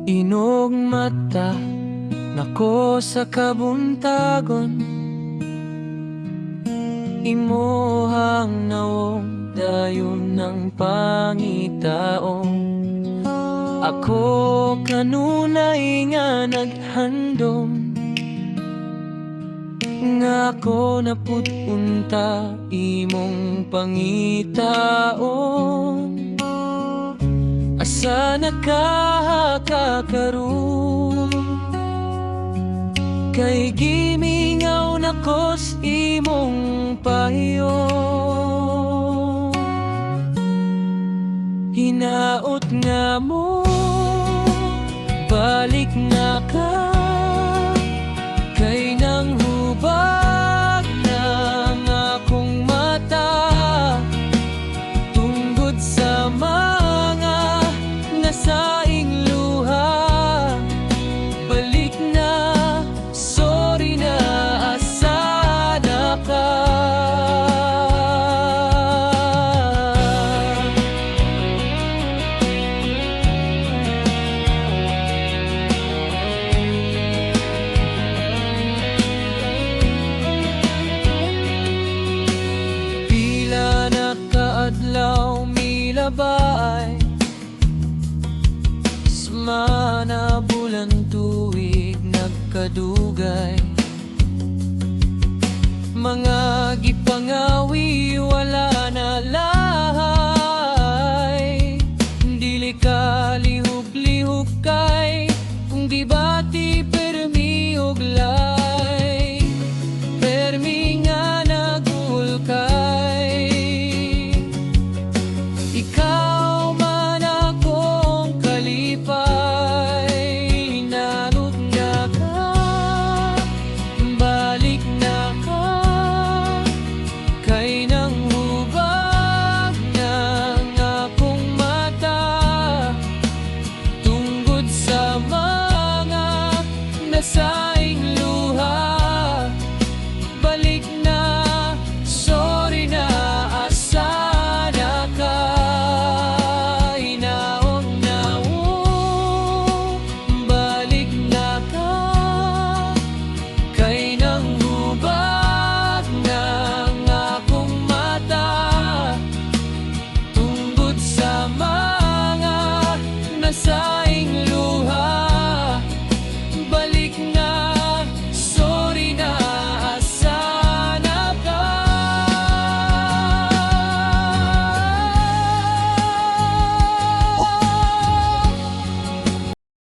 Inog mata nako sa kabuntagon, imuhang nawong dayon ng pangitaon. Ako kanunay nga naghandom, nga ako naputunta imong pangitaon. Asa nakakaroon, kay gimingaw nakos imong pahiyon. Hinaot nga mo, balik nga ka, kay nang hubag ng akong mata, tunggod sa mga nasaing luha. Balik na, sorry na, asa na ka. Pila na kaadlaw milabay, mana bulan tuig nagkadugay. Mga gipangawi wala na lang.